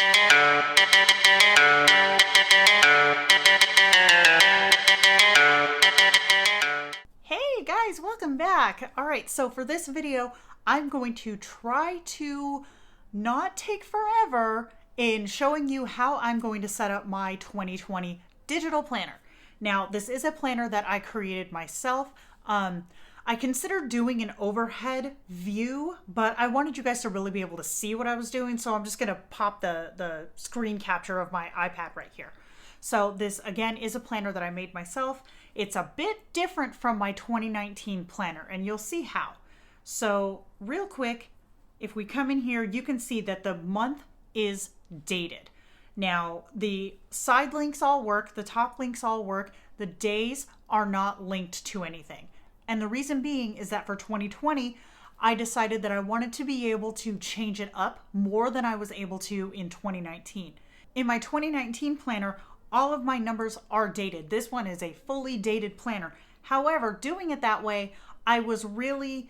Hey guys, welcome back. All right, so for this video, I'm going to try to not take forever in showing you how I'm going to set up my 2020 digital planner. Now, this is a planner that I created myself. I considered doing an overhead view, but I wanted you guys to really be able to see what I was doing, so I'm just going to pop the screen capture of my iPad right here. So this, again, is a planner that I made myself. It's a bit different from my 2019 planner, and you'll see how. So real quick, if we come in here, you can see that the month is dated. Now, the side links all work, the top links all work, the days are not linked to anything. And the reason being is that for 2020, I decided that I wanted to be able to change it up more than I was able to in 2019. In my 2019 planner, all of my numbers are dated. This one is a fully dated planner. However, doing it that way, I was really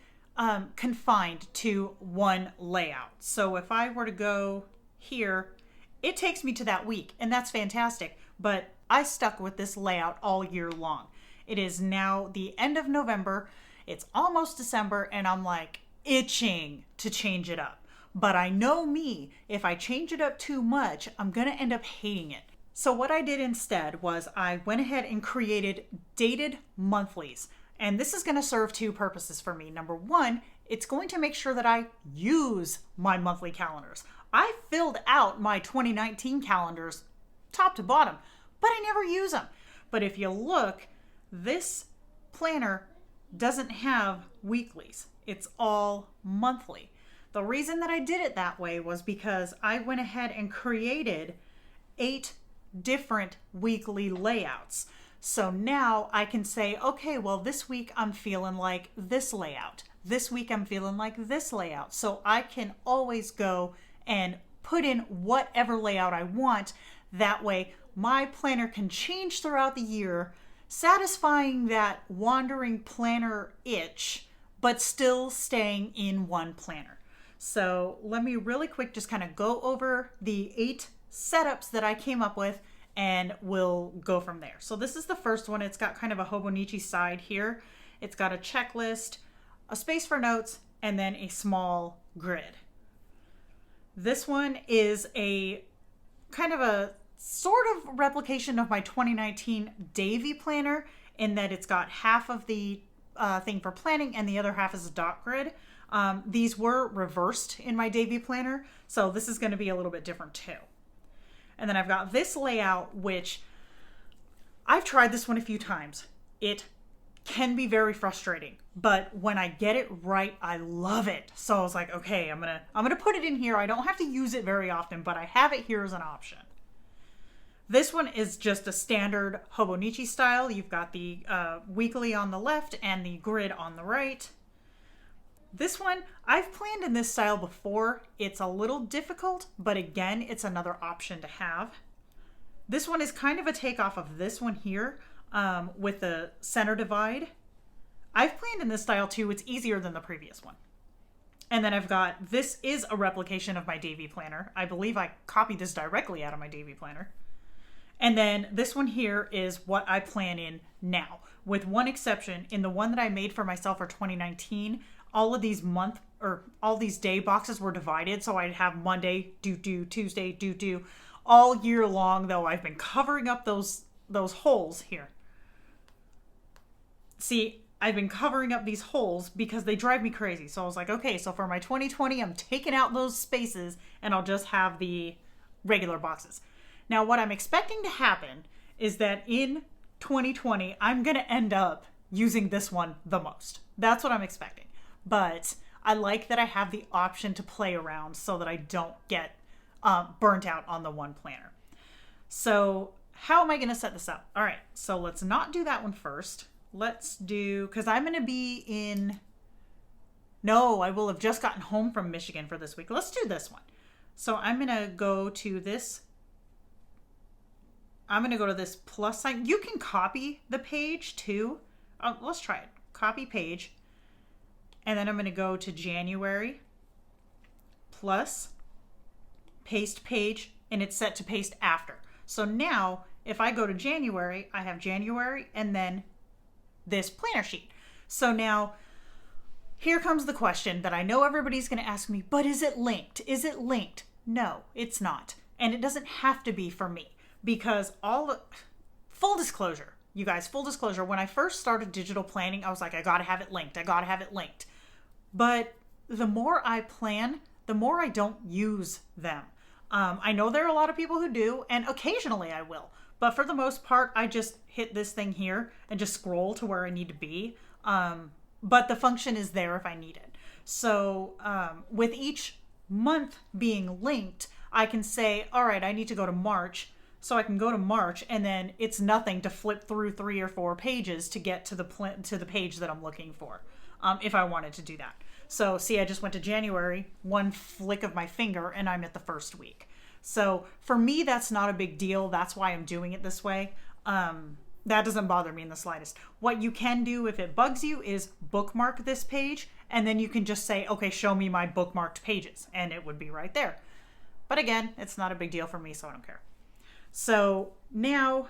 confined to one layout. So if I were to go here, it takes me to that week, and that's fantastic. But I stuck with this layout all year long. It is now the end of November. It's almost December, and I'm like itching to change it up. But I know me, if I change it up too much, I'm gonna end up hating it. So what I did instead was I went ahead and created dated monthlies. And this is going to serve two purposes for me. Number one, it's going to make sure that I use my monthly calendars. I filled out my 2019 calendars top to bottom, but I never use them. But if you look, this planner doesn't have weeklies. It's all monthly. The reason that I did it that way was because I went ahead and created 8 different weekly layouts. So now I can say, okay, well, this week I'm feeling like this layout. This week I'm feeling like this layout. So I can always go and put in whatever layout I want. That way my planner can change throughout the year, satisfying that wandering planner itch, but still staying in one planner. So let me really quick just kind of go over the 8 setups that I came up with, and we'll go from there. So this is the first one. It's got kind of a Hobonichi side here. It's got a checklist, a space for notes, and then a small grid. This one is a kind of a sort of replication of my 2019 Davy planner in that it's got half of the thing for planning and the other half is a dot grid. These were reversed in my Davy planner, so this is going to be a little bit different too. And then I've got this layout, which I've tried this one a few times. It can be very frustrating, but when I get it right, I love it. So I was like, okay, I'm gonna put it in here. I don't have to use it very often, but I have it here as an option. This one is just a standard Hobonichi style. You've got the weekly on the left and the grid on the right. This one, I've planned in this style before. It's a little difficult, but again, it's another option to have. This one is kind of a takeoff of this one here with the center divide. I've planned in this style too. It's easier than the previous one. And then I've got, this is a replication of my Davy planner. I believe I copied this directly out of my Davy planner. And then this one here is what I plan in now, with one exception. In the one that I made for myself for 2019, all of these all these day boxes were divided. So I'd have Monday, do, Tuesday, do. All year long, though, I've been covering up those holes here. See, I've been covering up these holes because they drive me crazy. So I was like, okay, so for my 2020, I'm taking out those spaces and I'll just have the regular boxes. Now, what I'm expecting to happen is that in 2020, I'm going to end up using this one the most. That's what I'm expecting. But I like that I have the option to play around so that I don't get burnt out on the one planner. So how am I going to set this up? All right, so let's not do that one first. Let's do, because I'm going to be in, no, I will have just gotten home from Michigan for this week. Let's do this one. So I'm going to go to this. I'm going to go to this plus sign. You can copy the page too. Let's try it. Copy page. And then I'm going to go to January plus paste page and it's set to paste after. So now if I go to January, I have January and then this planner sheet. So now here comes the question that I know everybody's going to ask me, but is it linked? Is it linked? No, it's not. And it doesn't have to be for me because full disclosure, you guys, full disclosure, when I first started digital planning, I was like, I got to have it linked. I got to have it linked. But the more I plan, the more I don't use them. I know there are a lot of people who do, and occasionally I will. But for the most part, I just hit this thing here and just scroll to where I need to be. But the function is there if I need it. So with each month being linked, I can say, all right, I need to go to March. So I can go to March, and then it's nothing to flip through 3 or 4 pages to get to the page that I'm looking for, if I wanted to do that. So see, I just went to January, one flick of my finger, and I'm at the first week. So for me, that's not a big deal. That's why I'm doing it this way. That doesn't bother me in the slightest. What you can do if it bugs you is bookmark this page, and then you can just say, okay, show me my bookmarked pages, and it would be right there. But again, it's not a big deal for me, so I don't care. So now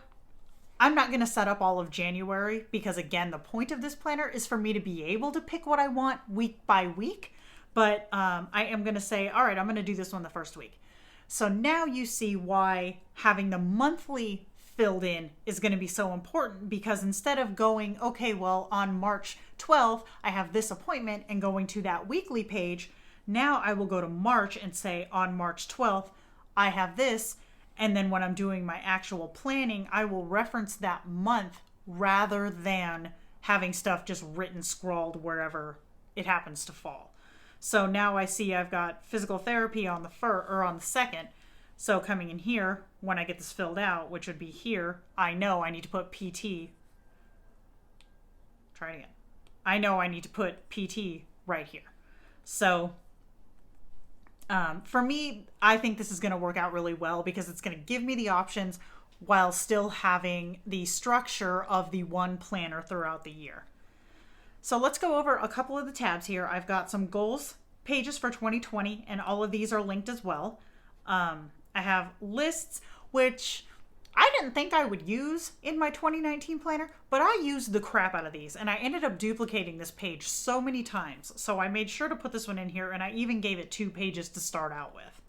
I'm not going to set up all of January because, again, the point of this planner is for me to be able to pick what I want week by week. But I am going to say, all right, I'm going to do this one the first week. So now you see why having the monthly filled in is going to be so important, because instead of going, okay, well, on March 12th, I have this appointment and going to that weekly page, now I will go to March and say on March 12th, I have this. And then when I'm doing my actual planning, I will reference that month rather than having stuff just written, scrawled wherever it happens to fall. So now I see I've got physical therapy on the on the 2nd. So coming in here, when I get this filled out, which would be here, I know I need to put PT. Try it again. I know I need to put PT right here. So for me, I think this is going to work out really well because it's going to give me the options while still having the structure of the one planner throughout the year. So let's go over a couple of the tabs here. I've got some goals pages for 2020, and all of these are linked as well. I have lists, which I didn't think I would use in my 2019 planner, but I used the crap out of these, and I ended up duplicating this page so many times. So I made sure to put this one in here, and I even gave it 2 pages to start out with.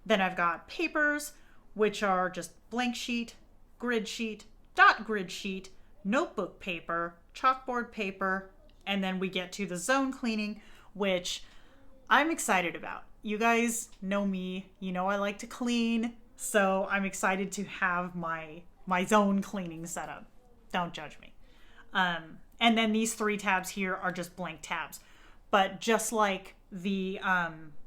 Then I've got papers, which are just blank sheet, grid sheet, dot grid sheet, notebook paper, chalkboard paper, and then we get to the zone cleaning, which I'm excited about. You guys know me, you know I like to clean. So I'm excited to have my zone cleaning set up. Don't judge me. And then these 3 tabs here are just blank tabs. But just like the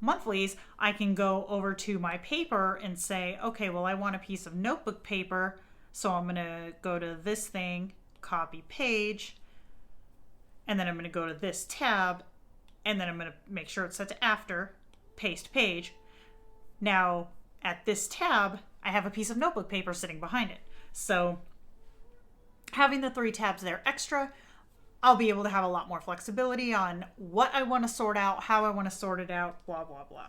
monthlies, I can go over to my paper and say, okay, well, I want a piece of notebook paper. So I'm going to go to this thing, copy page. And then I'm going to go to this tab. And then I'm going to make sure it's set to after, paste page. Now, at this tab, I have a piece of notebook paper sitting behind it. So having the 3 tabs there extra, I'll be able to have a lot more flexibility on what I want to sort out, how I want to sort it out, blah, blah, blah.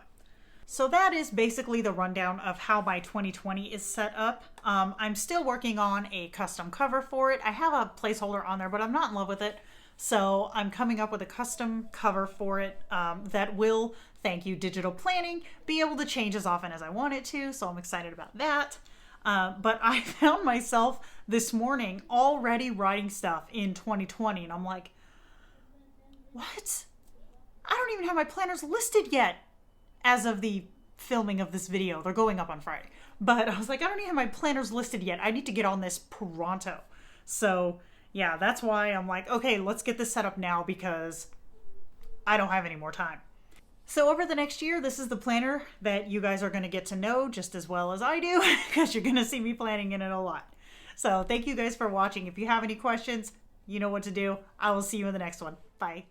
So that is basically the rundown of how my 2020 is set up. I'm still working on a custom cover for it. I have a placeholder on there, but I'm not in love with it. So I'm coming up with a custom cover for it that will, thank you digital planning, be able to change as often as I want it to. So I'm excited about that. But I found myself this morning already writing stuff in 2020. And I'm like, what? I don't even have my planners listed yet as of the filming of this video. They're going up on Friday. But I was like, I don't even have my planners listed yet. I need to get on this pronto. So yeah, that's why I'm like, okay, let's get this set up now because I don't have any more time. So over the next year, this is the planner that you guys are going to get to know just as well as I do because you're going to see me planning in it a lot. So thank you guys for watching. If you have any questions, you know what to do. I will see you in the next one. Bye.